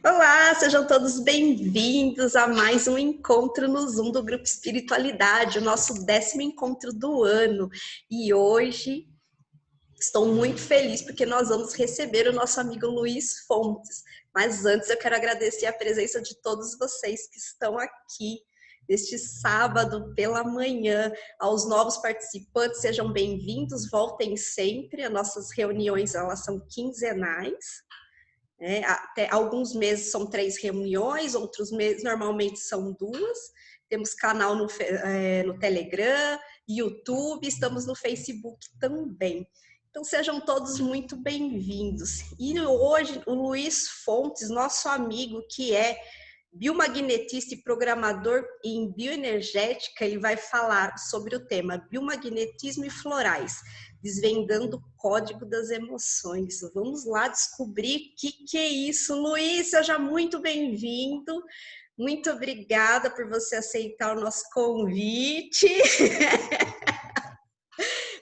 Olá, sejam todos bem-vindos a mais um encontro no Zoom do Grupo Espiritualidade, o nosso 10º encontro do ano. E hoje estou muito feliz porque nós vamos receber o nosso amigo Luiz Fontes. Mas antes eu quero agradecer a presença de todos vocês que estão aqui neste sábado pela manhã. Aos novos participantes, sejam bem-vindos, voltem sempre. As nossas reuniões, elas são quinzenais. Até alguns meses são 3 reuniões, outros meses normalmente são 2. Temos canal no Telegram, YouTube, estamos no Facebook também. Então sejam todos muito bem-vindos. E hoje o Luiz Fontes, nosso amigo que é biomagnetista e programador em bioenergética, ele vai falar sobre o tema biomagnetismo e florais, desvendando o código das emoções. Vamos lá descobrir o que é isso. Luiz, seja muito bem-vindo. Muito obrigada por você aceitar o nosso convite.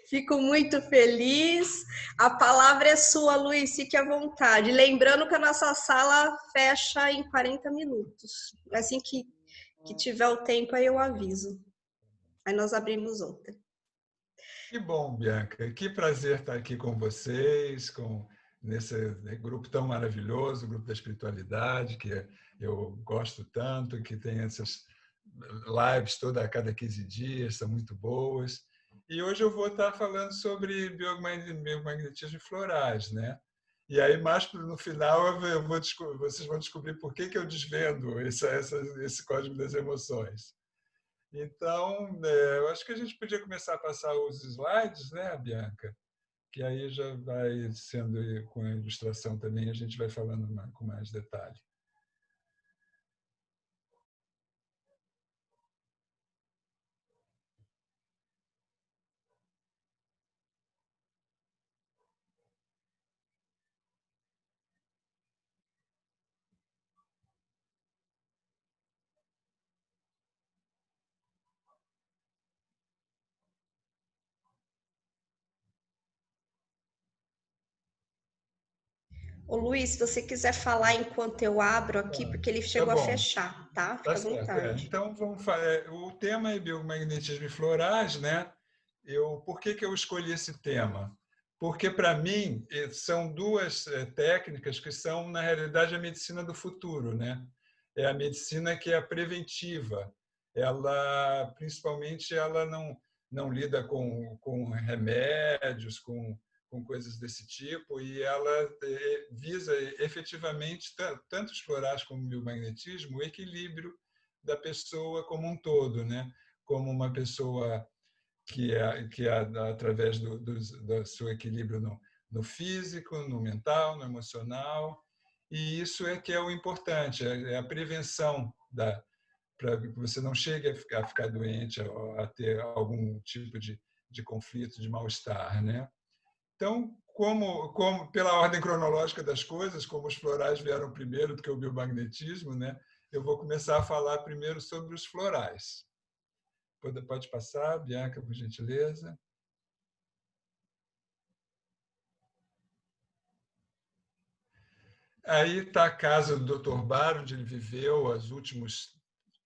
Fico muito feliz. A palavra é sua, Luiz, fique à vontade. Lembrando que a nossa sala fecha em 40 minutos. Assim que tiver o tempo, aí eu aviso. Aí nós abrimos outra. Que bom, Bianca. Que prazer estar aqui com vocês, nesse grupo tão maravilhoso, o Grupo da Espiritualidade, que eu gosto tanto, que tem essas lives a cada 15 dias, são muito boas. E hoje eu vou estar falando sobre biomagnetismo e florais, né? E aí, mais no final, vocês vão descobrir por que eu desvendo esse código das emoções. Então, eu acho que a gente podia começar a passar os slides, né, Bianca? Que aí já vai sendo com a ilustração também, a gente vai falando com mais detalhe. Ô, Luiz, se você quiser falar enquanto eu abro aqui, porque ele Tá chegou a bom, fechar, tá? tá Fica à certo. vontade. Então, o tema é biomagnetismo e florais, né? Por que eu escolhi esse tema? Porque, para mim, são duas técnicas que são, na realidade, a medicina do futuro, né? É a medicina que é preventiva. Ela, principalmente, ela não lida com remédios, com coisas desse tipo, e ela visa efetivamente, tanto os florais como o biomagnetismo, o equilíbrio da pessoa como um todo, né? Como uma pessoa que é através do seu equilíbrio no físico, no mental, no emocional, e isso é que é o importante, é a prevenção para que você não chegue a ficar doente, a ter algum tipo de conflito, de mal-estar, né? Então, pela ordem cronológica das coisas, como os florais vieram primeiro do que o biomagnetismo, né? Eu vou começar a falar primeiro sobre os florais. Pode passar, Bianca, por gentileza. Aí está a casa do Dr. Bar, onde ele viveu os últimos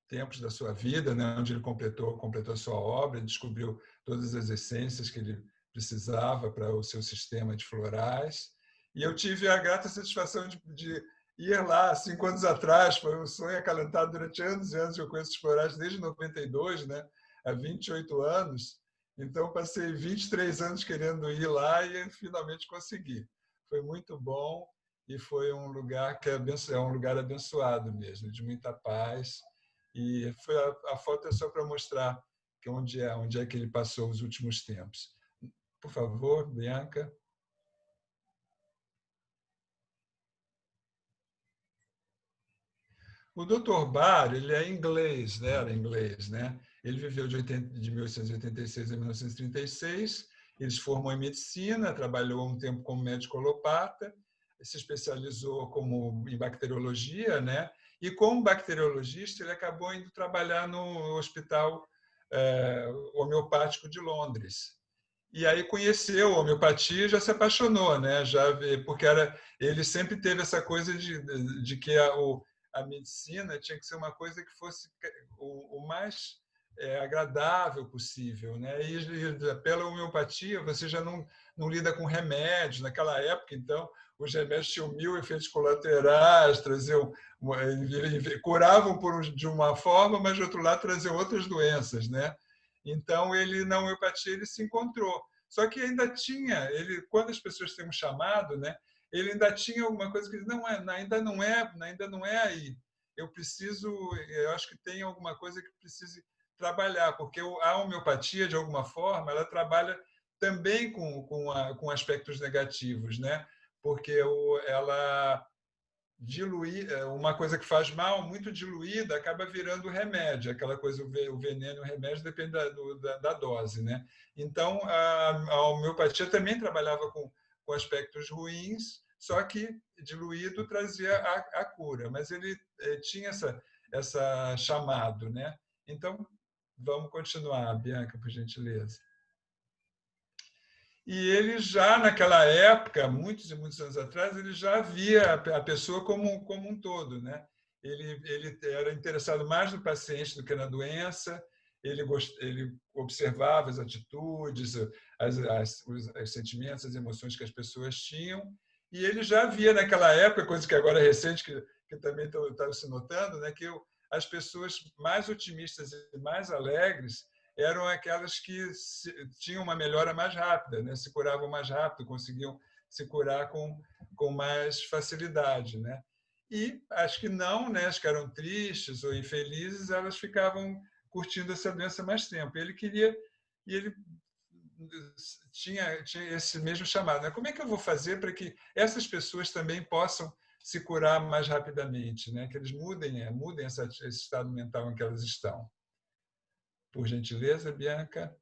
tempos da sua vida, né? Onde ele completou a sua obra, descobriu todas as essências que ele precisava para o seu sistema de florais. E eu tive a grata satisfação de ir lá 5 anos atrás. Foi um sonho acalentado durante anos e anos. Eu conheço os florais desde 92, né? Há 28 anos. Então, passei 23 anos querendo ir lá e finalmente consegui. Foi muito bom e foi um lugar que é um lugar abençoado mesmo, de muita paz. E a foto é só para mostrar onde é que ele passou os últimos tempos. Por favor, Bianca. O Dr. Bar, ele é inglês, né? Era inglês, né? Ele viveu de 1886 a 1936. Ele se formou em medicina, trabalhou um tempo como médico alopata, se especializou em bacteriologia, né? E como bacteriologista, ele acabou indo trabalhar no Hospital Homeopático de Londres. e aí conheceu a homeopatia e já se apaixonou, né? Porque ele sempre teve essa coisa de que a medicina tinha que ser uma coisa que fosse o mais agradável possível, né? E pela homeopatia você já não lida com remédios naquela época, então os remédios tinham 1000 efeitos colaterais, curavam de uma forma, mas de outro lado traziam outras doenças, né? Então ele na homeopatia ele se encontrou. Só que ainda tinha, quando as pessoas têm um chamado, né? Ele ainda tinha alguma coisa que não ainda não é aí. Eu acho que tem alguma coisa que precise trabalhar, porque a homeopatia de alguma forma ela trabalha também com aspectos negativos, né? Porque ela diluir uma coisa que faz mal muito diluída acaba virando remédio, aquela coisa, o veneno e o remédio depende da dose, né? Então a homeopatia também trabalhava com aspectos ruins, só que diluído trazia a cura, mas ele tinha essa chamado, né? Então vamos continuar, Bianca, por gentileza. E ele já, naquela época, muitos e muitos anos atrás, ele já via a pessoa como um todo, né? Ele era interessado mais no paciente do que na doença, ele observava as atitudes, os sentimentos, as emoções que as pessoas tinham, e ele já via naquela época, coisa que agora é recente, que também está se notando, né? Que as pessoas mais otimistas e mais alegres eram aquelas que tinham uma melhora mais rápida, né? Se curavam mais rápido, conseguiam se curar com mais facilidade, né? E as que não, né? As que eram tristes ou infelizes, elas ficavam curtindo essa doença mais tempo. Ele tinha esse mesmo chamado, né? Como é que eu vou fazer para que essas pessoas também possam se curar mais rapidamente, né? Que eles mudem esse estado mental em que elas estão. Por gentileza, Bianca.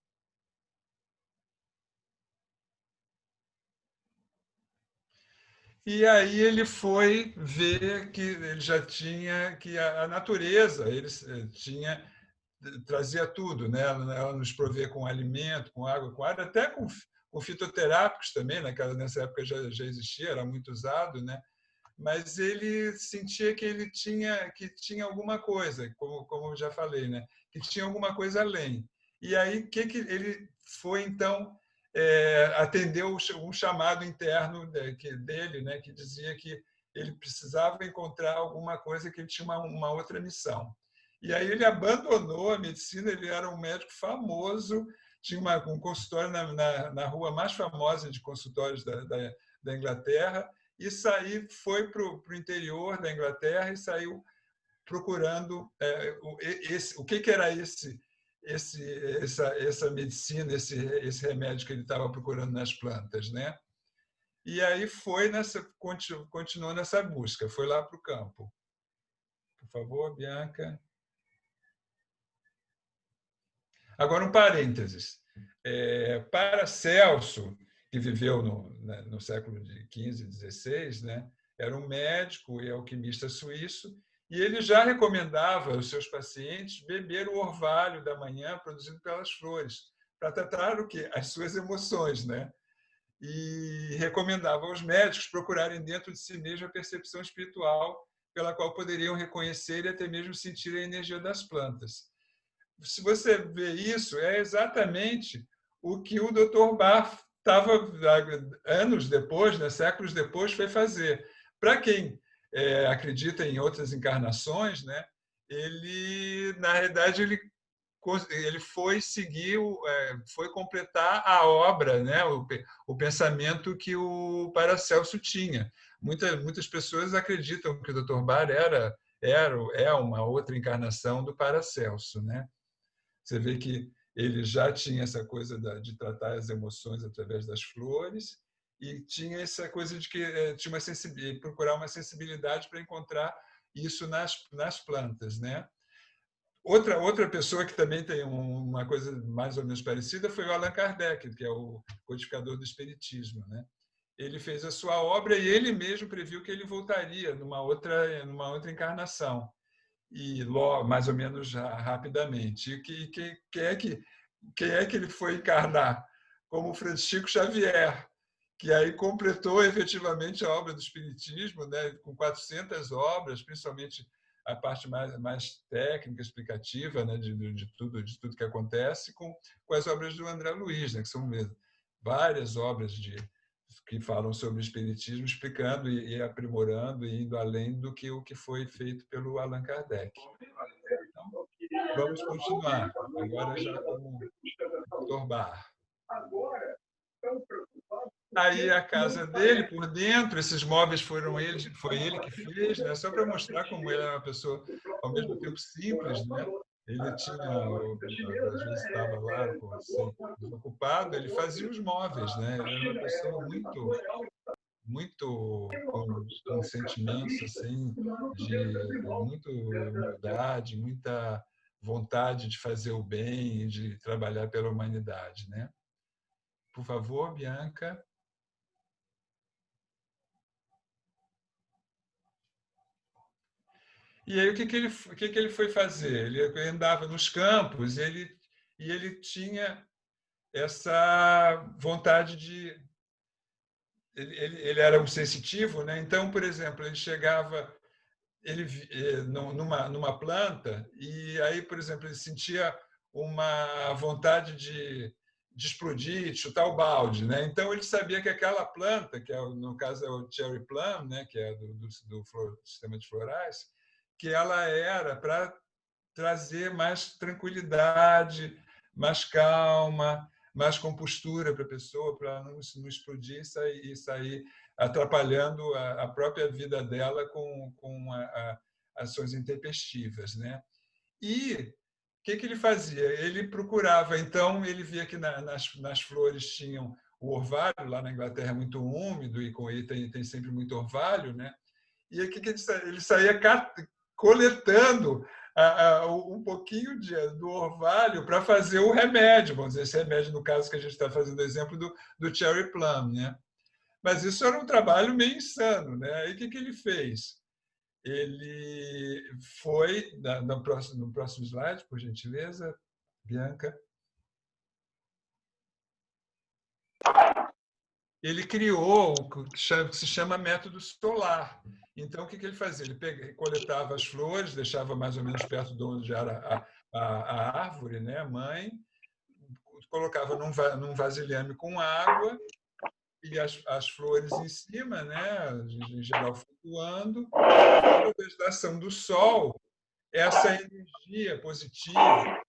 E aí ele foi ver que ele já tinha que a natureza, ele trazia tudo, né? Ela nos provê com alimento, com água, até com fitoterápicos também, nessa época já existia, era muito usado, né? Mas ele sentia que ele tinha alguma coisa, como eu já falei, né? Que tinha alguma coisa além. E aí que ele foi então atendeu um chamado interno dele, né? Que dizia que ele precisava encontrar alguma coisa, que ele tinha uma outra missão. E aí ele abandonou a medicina, ele era um médico famoso, tinha um consultório na rua mais famosa de consultórios da Inglaterra, e foi para o interior da Inglaterra e saiu procurando o que era essa medicina, esse remédio que ele estava procurando nas plantas, né? E aí continuou nessa busca, foi lá para o campo. Por favor, Bianca. Agora, um parênteses. Paracelso, que viveu no século XV e XVI, né? Era um médico e alquimista suíço, e ele já recomendava aos seus pacientes beber o orvalho da manhã produzido pelas flores, para tratar o quê? As suas emoções, né? E recomendava aos médicos procurarem dentro de si mesmo a percepção espiritual pela qual poderiam reconhecer e até mesmo sentir a energia das plantas. Se você vê isso, é exatamente o que o Dr. Bach estava, anos depois, né, séculos depois, foi fazer. Para quem acredita em outras encarnações, né, na realidade, ele foi seguir, foi completar a obra, né, o pensamento que o Paracelso tinha. Muitas pessoas acreditam que o Dr. Bach é uma outra encarnação do Paracelso, né? Você vê que ele já tinha essa coisa de tratar as emoções através das flores e tinha essa coisa de que tinha procurar uma sensibilidade para encontrar isso nas plantas, né? Outra pessoa que também tem uma coisa mais ou menos parecida foi o Allan Kardec, que é o codificador do espiritismo, né? Ele fez a sua obra e ele mesmo previu que ele voltaria numa outra encarnação, e mais ou menos rapidamente. Quem é que ele foi encarnar? como Francisco Xavier, que aí completou efetivamente a obra do Espiritismo, né, com 400 obras, principalmente a parte mais técnica, explicativa, né, de tudo que acontece, com as obras do André Luiz, né, que são várias obras que falam sobre o Espiritismo, explicando e aprimorando e indo além do que o que foi feito pelo Allan Kardec. Então, vamos continuar, agora já com o Dr. Barr. Aí a casa dele, por dentro, esses móveis foi ele que fez, né? Só para mostrar como ele era uma pessoa, ao mesmo tempo, simples, né? Ele tinha, às vezes estava lá, desocupado, ele fazia os móveis, né? Ele era uma pessoa muito com sentimentos assim de muita humildade, muita vontade de fazer o bem e de trabalhar pela humanidade, né? Por favor, Bianca. E aí o que ele foi fazer? Ele andava nos campos e ele tinha essa vontade de ele era um sensitivo, né? Então, por exemplo, ele chegava numa planta e aí, por exemplo, ele sentia uma vontade de explodir, de chutar o balde, né? Então ele sabia que aquela planta, que no caso é o cherry plum, né? Que é do sistema de florais, que ela era para trazer mais tranquilidade, mais calma, mais compostura para a pessoa, para não explodir e sair atrapalhando a própria vida dela com ações intempestivas, né? E o que ele fazia? Ele procurava, então, ele via que nas flores tinham o orvalho, lá na Inglaterra é muito úmido e com ele tem sempre muito orvalho, né? E aí, ele saía coletando um pouquinho do orvalho para fazer o remédio, vamos dizer, esse remédio, no caso que a gente está fazendo o exemplo do cherry plum, né? Mas isso era um trabalho meio insano, né? E o que ele fez? Ele foi, no próximo slide, por gentileza, Bianca. Ele criou o que se chama método solar. Então, o que ele fazia? Ele coletava as flores, deixava mais ou menos perto de onde era a árvore, né, mãe, colocava num vasilhame com água e as flores em cima, né, em geral flutuando. Através da ação do sol, essa energia positiva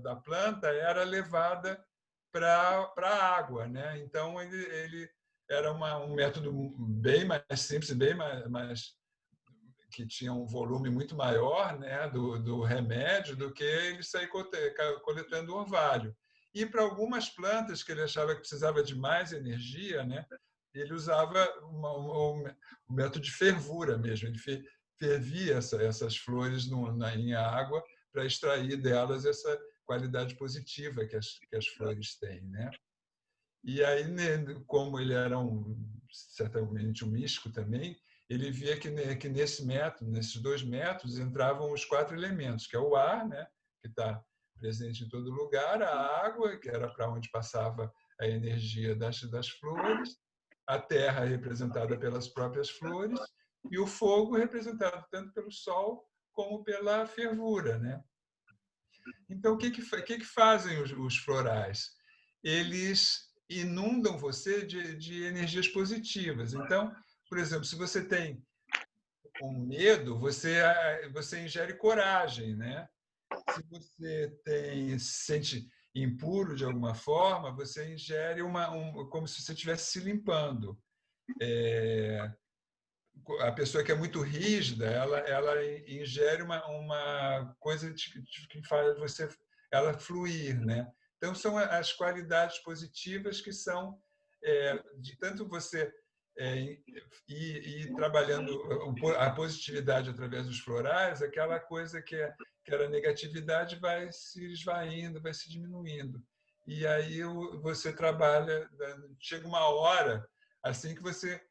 da planta era levada para a água, né? Então ele era um método bem mais simples, bem mais que tinha um volume muito maior, né, do remédio do que ele sair coletando orvalho. E para algumas plantas que ele achava que precisava de mais energia, né, ele usava um método de fervura mesmo. Ele fervia essas flores em água para extrair delas essa qualidade positiva que as flores têm, né? E aí, como ele era certamente um místico também, ele via que nesse método, nesses dois métodos, entravam os 4 elementos, que é o ar, né, que está presente em todo lugar, a água, que era para onde passava a energia das flores, a terra, representada pelas próprias flores, e o fogo, representado tanto pelo sol como pela fervura, né? Então, o que fazem os florais? Eles inundam você de energias positivas. Então, por exemplo, se você tem um medo, você ingere coragem, né? Se você se sente impuro de alguma forma, você ingere como se você estivesse se limpando. A pessoa que é muito rígida, ela ingere uma coisa que faz você ela fluir, né? Então são as qualidades positivas que são de tanto você ir trabalhando a positividade através dos florais, aquela coisa que era negatividade vai se esvaindo, vai se diminuindo. E aí você trabalha, chega uma hora assim que você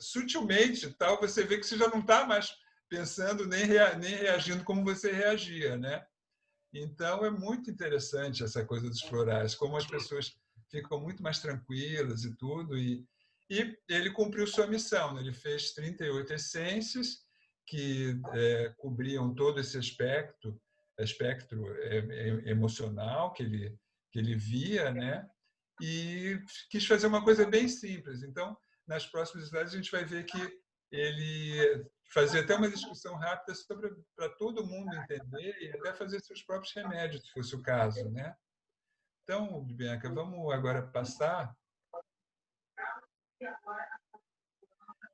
sutilmente tal, você vê que você já não está mais pensando nem reagindo como você reagia, né? Então, é muito interessante essa coisa dos florais, como as pessoas ficam muito mais tranquilas e tudo. E ele cumpriu sua missão, né? Ele fez 38 essências que cobriam todo esse espectro emocional que ele via, né? E quis fazer uma coisa bem simples. Então, nas próximas slides, a gente vai ver que ele fazia até uma discussão rápida sobre para todo mundo entender e até fazer seus próprios remédios, se fosse o caso, né? Então, Bianca, vamos agora passar.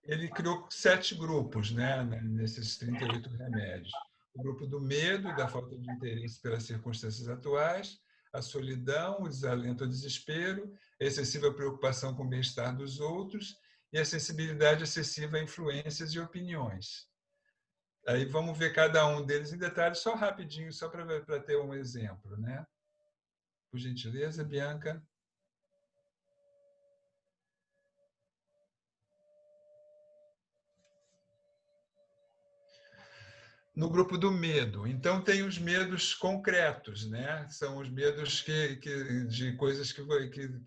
Ele criou 7 grupos, né, nesses 38 remédios. O grupo do medo, da falta de interesse pelas circunstâncias atuais, a solidão, o desalento ao desespero, a excessiva preocupação com o bem-estar dos outros e a sensibilidade excessiva a influências e opiniões. Aí vamos ver cada um deles em detalhe, só rapidinho, só para ter um exemplo, né? Por gentileza, Bianca. No grupo do medo. Então, tem os medos concretos, né? São os medos de coisas que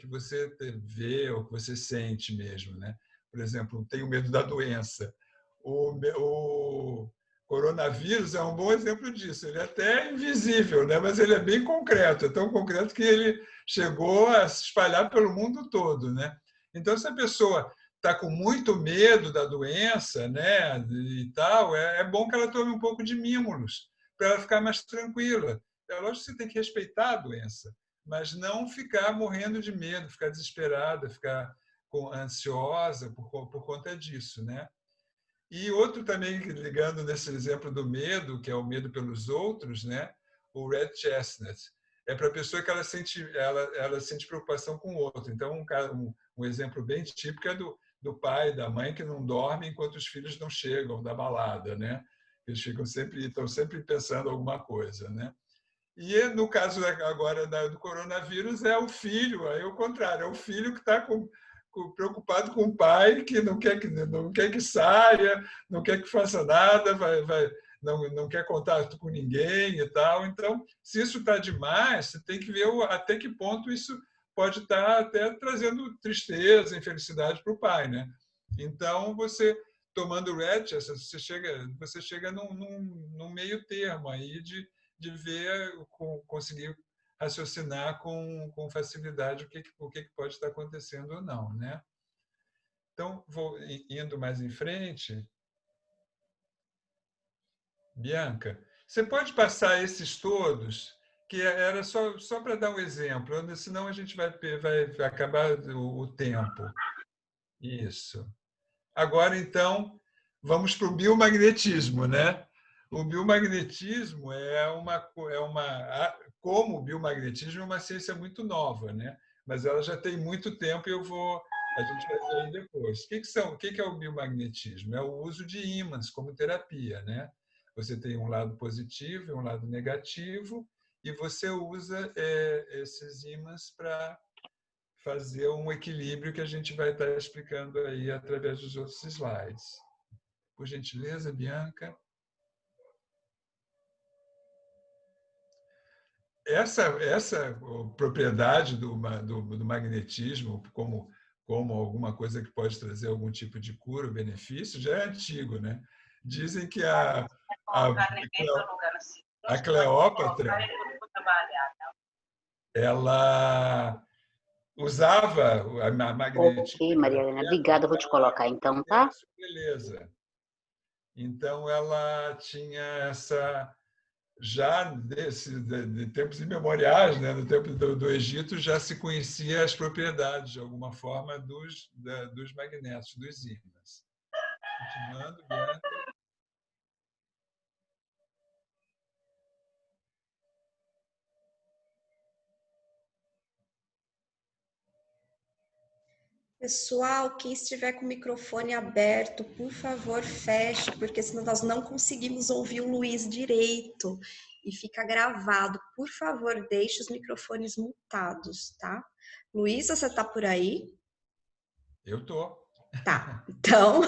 você vê ou que você sente mesmo, né? Por exemplo, tem o medo da doença. O coronavírus é um bom exemplo disso. Ele é até invisível, né? Mas ele é bem concreto. É tão concreto que ele chegou a se espalhar pelo mundo todo, né? Então, se a pessoa está com muito medo da doença, né, e tal, é bom que ela tome um pouco de mímulos para ela ficar mais tranquila. É lógico que você tem que respeitar a doença, mas não ficar morrendo de medo, ficar desesperada, ficar ansiosa por conta disso, né? E outro também, ligando nesse exemplo do medo, que é o medo pelos outros, né? O red chestnut. É para a pessoa que ela sente preocupação com o outro. Então, um exemplo bem típico é do pai e da mãe que não dormem enquanto os filhos não chegam da balada, né? Eles estão sempre pensando alguma coisa, né? E no caso agora do coronavírus é o filho, aí é o contrário, é o filho que está preocupado com o pai que não quer que saia, não quer que faça nada, não quer contato com ninguém e tal. Então, se isso está demais, você tem que ver até que ponto isso pode estar até trazendo tristeza, infelicidade para o pai, né? Então, você tomando RET, você chega num meio termo aí de ver, conseguir raciocinar com facilidade o que pode estar acontecendo ou não, né? Então, vou indo mais em frente. Bianca, você pode passar esses todos, que era só para dar um exemplo, senão a gente vai acabar o tempo. Isso. Agora, então, vamos para o biomagnetismo, né? O biomagnetismo como o biomagnetismo é uma ciência muito nova, né? Mas ela já tem muito tempo e a gente vai ver aí depois. O que é o biomagnetismo? É o uso de ímãs como terapia, né? Você tem um lado positivo e um lado negativo e você usa esses ímãs para fazer um equilíbrio que a gente vai estar explicando aí através dos outros slides. Por gentileza, Bianca. Essa propriedade do magnetismo como alguma coisa que pode trazer algum tipo de cura ou benefício já é antigo, né? Dizem que a Cleópatra ela usava a magnetismo. Ok, Maria Helena, obrigada. Eu vou te colocar então, tá? Beleza. Então, ela tinha já de tempos imemoriais, né, no tempo do Egito, já se conhecia as propriedades, de alguma forma, dos magnetos, dos ímãs. Continuando, Bianca. Pessoal, quem estiver com o microfone aberto, por favor, feche, porque senão nós não conseguimos ouvir o Luiz direito e fica gravado. Por favor, deixe os microfones mutados, tá? Luiz, você está por aí? Eu estou. Tá, então,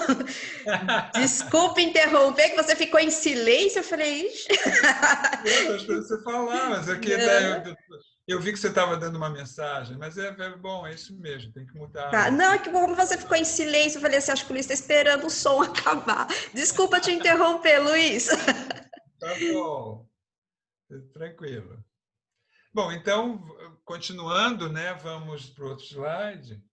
desculpe interromper, que você ficou em silêncio. Eu falei, ixi. Eu estou esperando você falar, mas aqui eu vi que você estava dando uma mensagem, mas é bom, é isso mesmo, tem que mudar. Tá. Não, é que como você ficou em silêncio, eu falei assim, acho que o Luiz está esperando o som acabar. Desculpa te interromper, Luiz. Tá bom, tranquilo. Bom, então, continuando, né, vamos para o outro slide.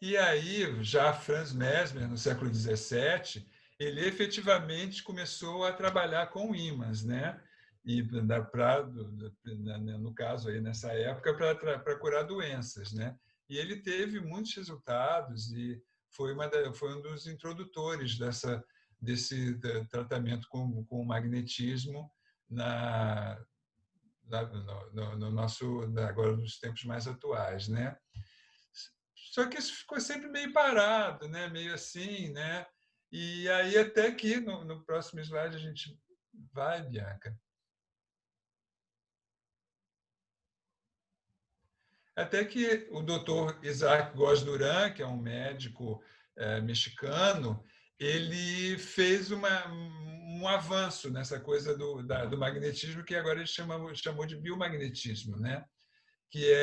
E aí, já Franz Mesmer, no século XVII, ele efetivamente começou a trabalhar com ímãs, né? E no caso aí nessa época para curar doenças, né? E ele teve muitos resultados e foi um dos introdutores desse tratamento com o magnetismo no nosso agora nos tempos mais atuais, né? Só que isso ficou sempre meio parado, né? Meio assim, né? E aí até que no próximo slide a gente vai, Bianca. Até que o doutor Isaac Góes Duran, que é um médico mexicano, ele fez um avanço nessa coisa do magnetismo, que agora ele chamou de biomagnetismo, né? Que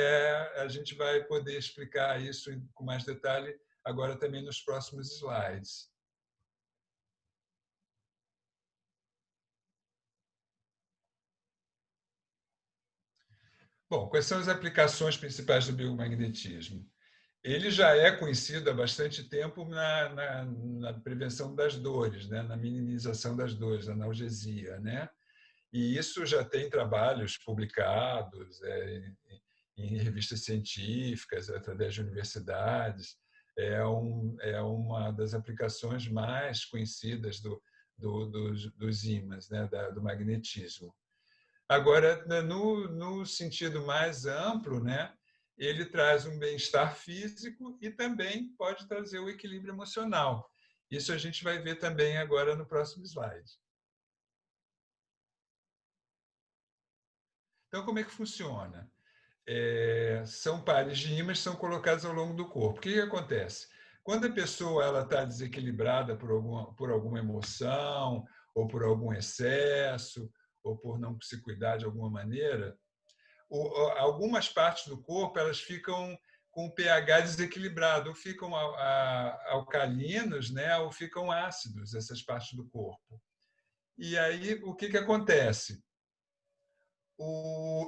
a gente vai poder explicar isso com mais detalhe agora também nos próximos slides. Bom, quais são as aplicações principais do biomagnetismo? Ele já é conhecido há bastante tempo na prevenção das dores, né? Na minimização das dores, na analgesia, né? E isso já tem trabalhos publicados em revistas científicas, através de universidades. É uma das aplicações mais conhecidas dos ímãs, né? Do magnetismo. Agora, no sentido mais amplo, né? Ele traz um bem-estar físico e também pode trazer o equilíbrio emocional. Isso a gente vai ver também agora no próximo slide. Então, como é que funciona? São pares de ímãs que são colocados ao longo do corpo. O que acontece? Quando a pessoa está desequilibrada por alguma emoção, ou por algum excesso, ou por não se cuidar de alguma maneira, algumas partes do corpo elas ficam com o pH desequilibrado, ou ficam alcalinos, né, ou ficam ácidos, essas partes do corpo. E aí, o que acontece?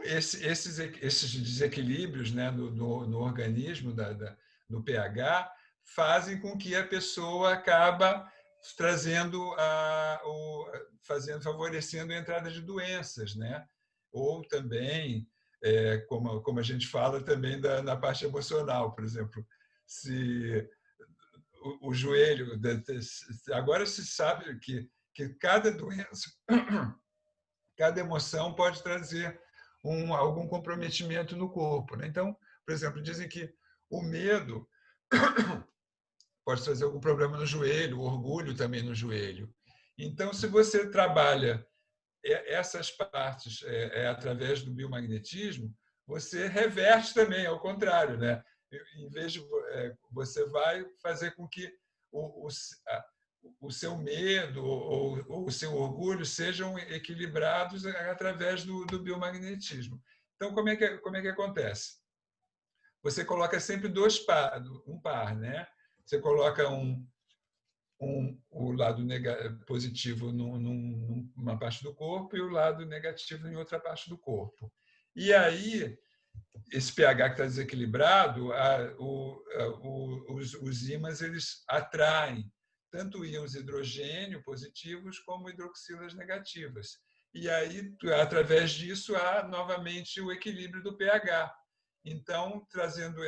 Esses desequilíbrios, né, no organismo do pH fazem com que a pessoa acaba favorecendo a entrada de doenças, né? Ou também, como a gente fala também na parte emocional, por exemplo, se o joelho, agora se sabe que cada doença, cada emoção pode trazer algum comprometimento no corpo, né? Então, por exemplo, dizem que o medo pode trazer algum problema no joelho, o orgulho também no joelho. Então, se você trabalha essas partes através do biomagnetismo, você reverte também, ao contrário, né? Em vez de você vai fazer com que o seu medo ou o seu orgulho sejam equilibrados através do biomagnetismo. Então, como é que acontece? Você coloca sempre um par, né? Você coloca o lado positivo numa parte do corpo e o lado negativo em outra parte do corpo. E aí, esse pH que está desequilibrado, os ímãs eles atraem tanto íons hidrogênio positivos como hidroxilas negativas. E aí, através disso, há novamente o equilíbrio do pH. Então, trazendo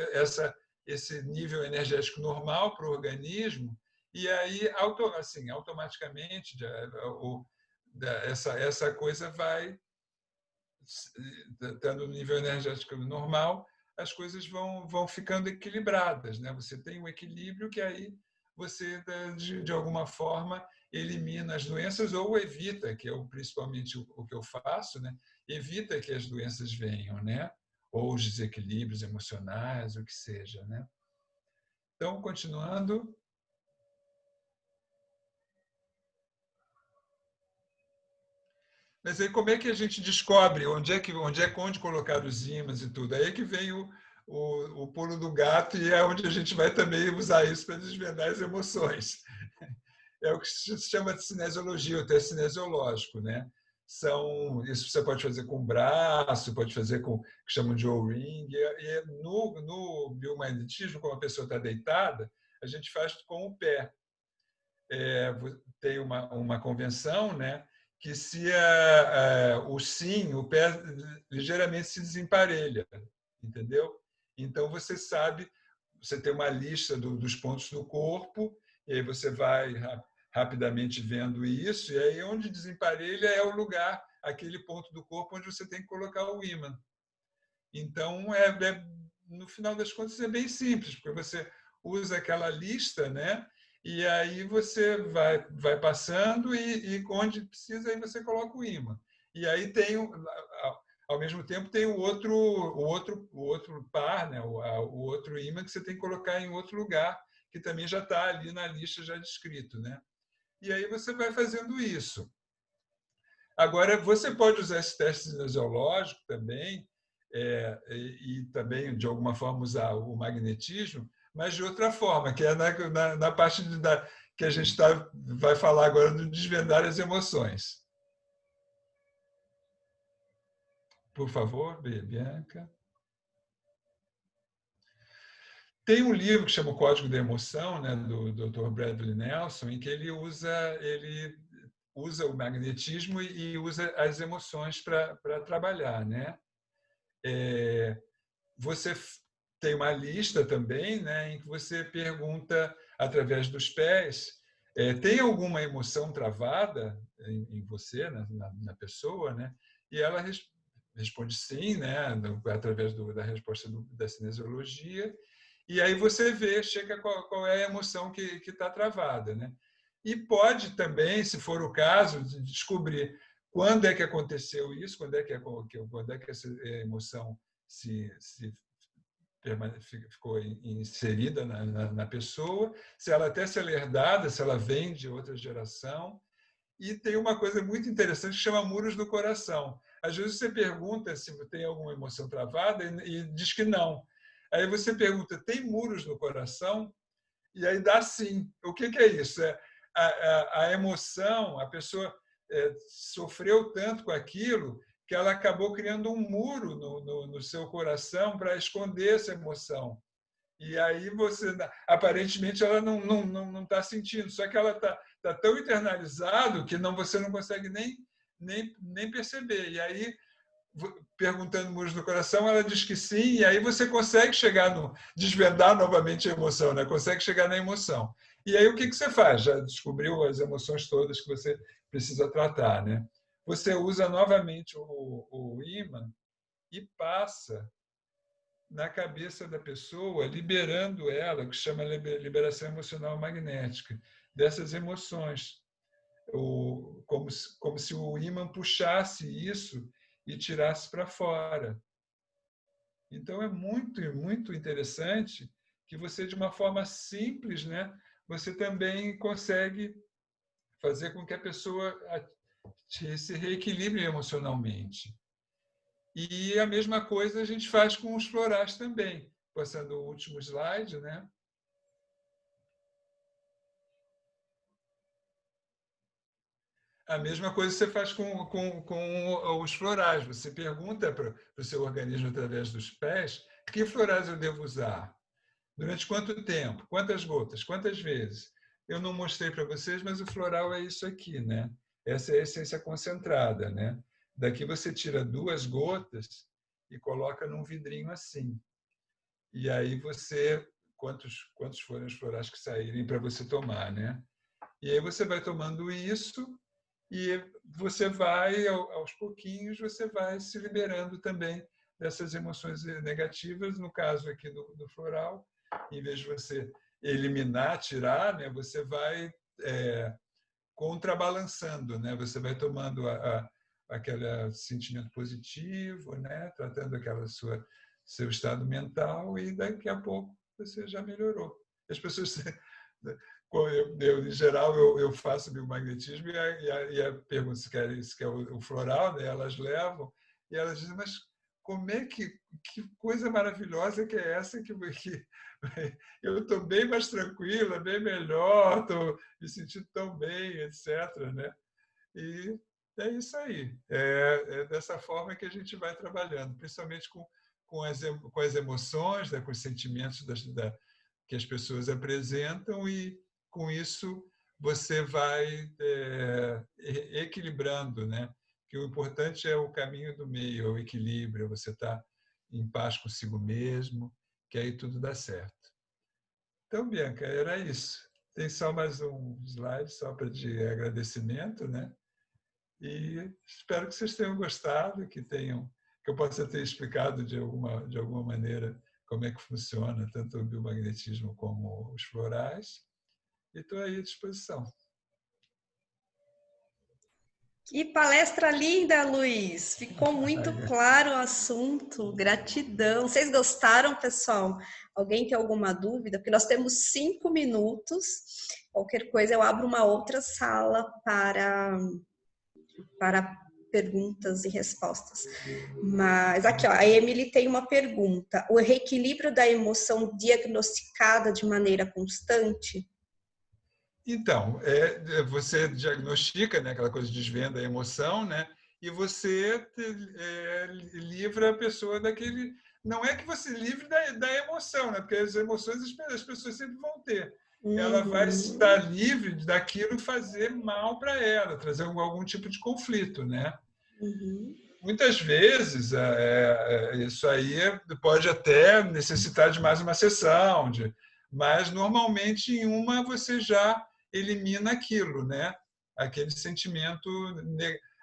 esse nível energético normal para o organismo, e aí, assim, automaticamente, essa coisa vai estando no nível energético normal, as coisas vão ficando equilibradas, né? Você tem um equilíbrio que aí você, de alguma forma, elimina as doenças ou evita, que é principalmente o que eu faço, né? Evita que as doenças venham, né? Ou os desequilíbrios emocionais, o que seja, né? Então, continuando. Mas aí como é que a gente descobre onde colocar os ímãs e tudo? Aí que vem o pulo do gato e é onde a gente vai também usar isso para desvendar as emoções. É o que se chama de cinesiologia, o teste cinesiológico, né? Isso você pode fazer com o braço, pode fazer com o que chamam de O-ring. E no biomagnetismo, como a pessoa está deitada, a gente faz com o pé. Tem uma convenção, né, que se o pé ligeiramente se desemparelha, entendeu? Então você sabe, você tem uma lista dos pontos do corpo, e aí você vai rapidamente vendo isso, e aí onde desemparelha é o lugar, aquele ponto do corpo onde você tem que colocar o ímã. Então, no final das contas, é bem simples, porque você usa aquela lista, né? E aí você vai passando e onde precisa, aí você coloca o ímã. E aí ao mesmo tempo, tem o outro par, né? o outro ímã que você tem que colocar em outro lugar, que também já está ali na lista já descrito, né? E aí você vai fazendo isso. Agora, você pode usar esse teste cinesiológico também, e também, de alguma forma, usar o magnetismo, mas de outra forma, que é na parte que a gente vai falar agora do desvendar as emoções. Por favor, Bianca. Tem um livro que chama O Código da Emoção, né, do Dr. Bradley Nelson, em que ele usa o magnetismo e usa as emoções para trabalhar, né? Você tem uma lista também, né, em que você pergunta através dos pés, tem alguma emoção travada em você, na pessoa, né? E ela responde sim, né, através da resposta da cinesiologia. E aí você chega qual é a emoção que está travada, né? E pode também, se for o caso, descobrir quando é que aconteceu isso, quando é que essa emoção se ficou inserida na pessoa, se ela até se ela é herdada, se ela vem de outra geração. E tem uma coisa muito interessante que chama muros do coração. Às vezes você pergunta se tem alguma emoção travada e diz que não. Aí você pergunta, tem muros no coração? E aí dá sim. O que é isso? A emoção, a pessoa sofreu tanto com aquilo que ela acabou criando um muro no seu coração para esconder essa emoção. E aí aparentemente, ela não está sentindo, só que ela está tão internalizado que você não consegue nem perceber. E aí, perguntando muros do coração, ela diz que sim, e aí você consegue desvendar novamente a emoção, né? Consegue chegar na emoção. E aí o que você faz? Já descobriu as emoções todas que você precisa tratar, né? Você usa novamente o ímã e passa na cabeça da pessoa, liberando ela, o que chama liberação emocional magnética, dessas emoções. Como se o ímã puxasse isso e tirasse para fora. Então, é muito, muito interessante que você, de uma forma simples, né, você também consegue fazer com que a pessoa se reequilibre emocionalmente. E a mesma coisa a gente faz com os florais também. Passando o último slide, né? A mesma coisa você faz com os florais. Você pergunta para o seu organismo através dos pés que florais eu devo usar, durante quanto tempo, quantas gotas, quantas vezes. Eu não mostrei para vocês, mas o floral é isso aqui, né? Essa é a essência concentrada, né? Daqui você tira 2 gotas e coloca num vidrinho assim. E aí quantos forem os florais que saírem para você tomar, né? E aí você vai tomando isso e você vai, aos pouquinhos, você vai se liberando também dessas emoções negativas. No caso aqui do floral, em vez de você eliminar, tirar, né, você vai contrabalançando, né? Você vai tomando aquele sentimento positivo, né? Tratando seu estado mental e daqui a pouco você já melhorou. As pessoas, em geral, eu faço biomagnetismo e a pergunta se quer o floral, né? Elas levam e elas dizem, mas como é que coisa maravilhosa que é essa que eu estou bem mais tranquila, bem melhor, estou me sentindo tão bem, etc., né? E é isso aí. É dessa forma que a gente vai trabalhando, principalmente com as emoções, né, com os sentimentos que as pessoas apresentam, e com isso você vai equilibrando, né? Que o importante é o caminho do meio, é o equilíbrio, é você estar em paz consigo mesmo, que aí tudo dá certo. Então, Bianca, era isso. Tem só mais um slide só para de agradecimento, né? E espero que vocês tenham gostado, que eu possa ter explicado de alguma maneira como é que funciona tanto o biomagnetismo como os florais. E estou aí à disposição. Que palestra linda, Luiz! Ficou muito claro o assunto. Gratidão. Vocês gostaram, pessoal? Alguém tem alguma dúvida? Porque nós temos 5 minutos. Qualquer coisa, eu abro uma outra sala para perguntas e respostas. Mas aqui, ó, a Emily tem uma pergunta. O reequilíbrio da emoção diagnosticada de maneira constante? Então, você diagnostica, né, aquela coisa de desvenda a emoção, né, e você livra a pessoa daquele... Não é que você livre da emoção, né, porque as emoções as pessoas sempre vão ter. Ela vai estar livre daquilo fazer mal para ela, trazer algum tipo de conflito, né? Muitas vezes, isso aí pode até necessitar de mais uma sessão, mas normalmente em uma você já elimina aquilo, né? Aquele sentimento,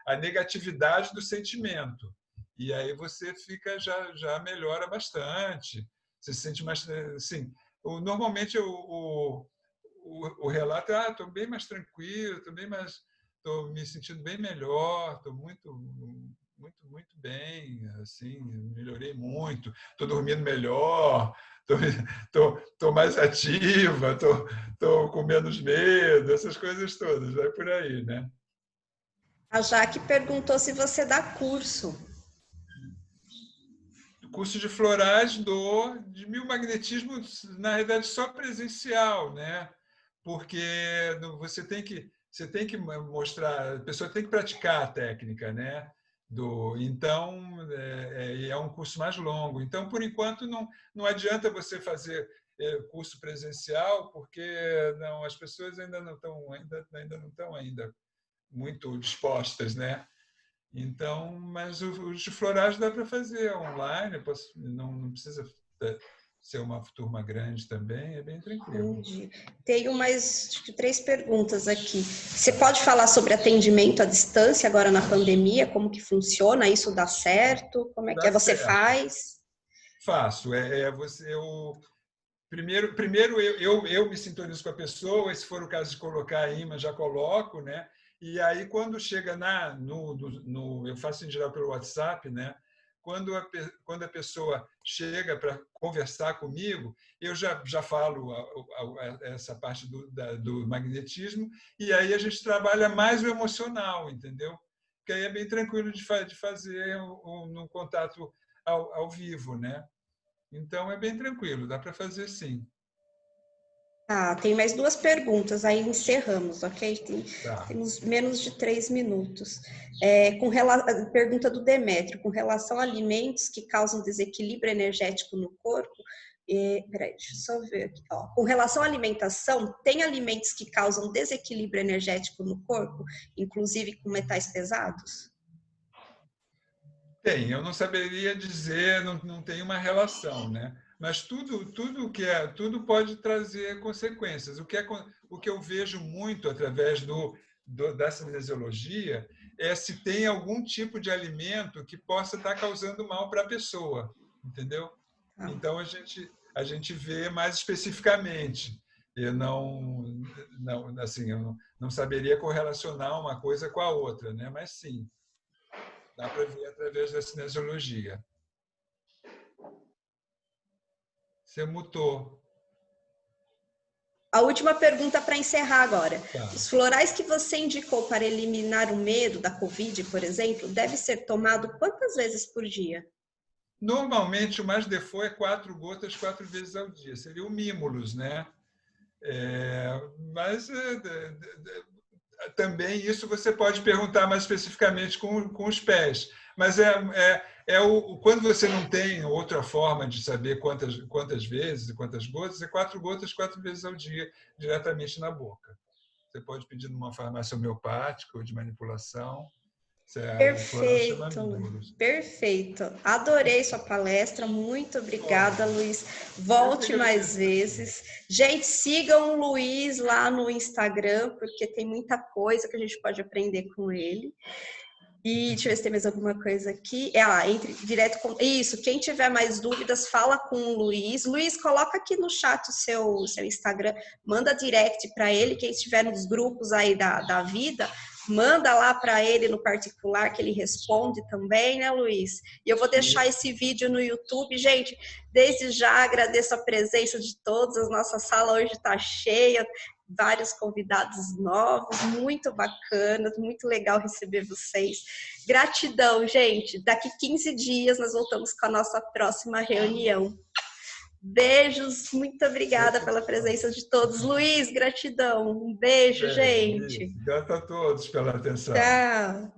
a negatividade do sentimento. E aí você já melhora bastante. Você se sente mais... Assim, normalmente o relato é: estou bem mais tranquilo, estou me sentindo bem melhor, estou muito bem, assim, melhorei muito, estou dormindo melhor, estou mais ativa, estou com menos medo, essas coisas todas, vai por aí, né? A Jaque perguntou se você dá curso. Curso de florais de biomagnetismo, na realidade, só presencial, né? Porque você tem que mostrar, a pessoa tem que praticar a técnica, né? Então, é um curso mais longo. Então, por enquanto, não adianta você fazer curso presencial, porque as pessoas ainda não estão muito dispostas, né? Então, mas os de florais dá para fazer online, não precisa ser uma turma grande também, é bem tranquilo. Entendi. Tenho mais 3 perguntas aqui. Você pode falar sobre atendimento à distância agora na pandemia? Como que funciona? Isso dá certo? Como é que você faz? Faço. Primeiro eu me sintonizo com a pessoa, se for o caso de colocar a imã, já coloco, né? E aí, quando chega eu faço em geral pelo WhatsApp, né? Quando a pessoa chega para conversar comigo, eu já falo essa parte do magnetismo, e aí a gente trabalha mais o emocional, entendeu? Que aí é bem tranquilo de fazer no contato ao vivo, né? Então, é bem tranquilo, dá para fazer sim. Tem mais 2 perguntas, aí encerramos, ok? Tá. Temos menos de 3 minutos. Pergunta do Demétrio, com relação a alimentos que causam desequilíbrio energético no corpo, peraí, deixa eu só ver aqui. Ó. Com relação à alimentação, tem alimentos que causam desequilíbrio energético no corpo, inclusive com metais pesados? Tem, eu não saberia dizer, não tem uma relação, né? Mas tudo pode trazer consequências. O que eu vejo muito através da cinesiologia é se tem algum tipo de alimento que possa estar causando mal para a pessoa, entendeu? Então a gente vê mais especificamente. eu assim, eu não saberia correlacionar uma coisa com a outra, né? Mas sim, dá para ver através da cinesiologia. Você mutou. A última pergunta para encerrar agora. Tá. Os florais que você indicou para eliminar o medo da Covid, por exemplo, deve ser tomado quantas vezes por dia? Normalmente, o mais default é 4 gotas 4 vezes ao dia. Seria o Mimulus, né? Mas também isso você pode perguntar mais especificamente com os pés. Mas quando você não tem outra forma de saber quantas vezes e quantas gotas, é 4 gotas 4 vezes ao dia, diretamente na boca. Você pode pedir numa farmácia homeopática ou de manipulação. O floral chama Perfeito, Mimulus. perfeito. Adorei sua palestra, muito obrigada, Luiz. Eu que Volte mais agradeço. vezes. Gente, sigam o Luiz lá no Instagram, porque tem muita coisa que a gente pode aprender com ele. E deixa eu ver se tem mais alguma coisa aqui. Entre direto com. Isso, quem tiver mais dúvidas, fala com o Luiz. Luiz, coloca aqui no chat o seu Instagram, manda direct para ele. Quem estiver nos grupos aí da vida, manda lá para ele no particular, que ele responde também, né, Luiz? E eu vou deixar esse vídeo no YouTube. Gente, desde já agradeço a presença de todos. A nossa sala hoje está cheia. Vários convidados novos, muito bacanas, muito legal receber vocês. Gratidão, gente. Daqui 15 dias nós voltamos com a nossa próxima reunião. Beijos, muito obrigada pela presença de todos. Luiz, gratidão. Um beijo, gente. Grato a todos pela atenção. Tchau.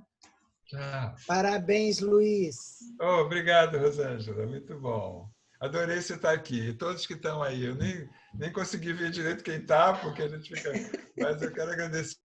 Tchau. Parabéns, Luiz. Obrigado, Rosângela. Muito bom. Adorei você estar aqui. Todos que estão aí. Eu nem consegui ver direito quem está, porque a gente fica. Mas eu quero agradecer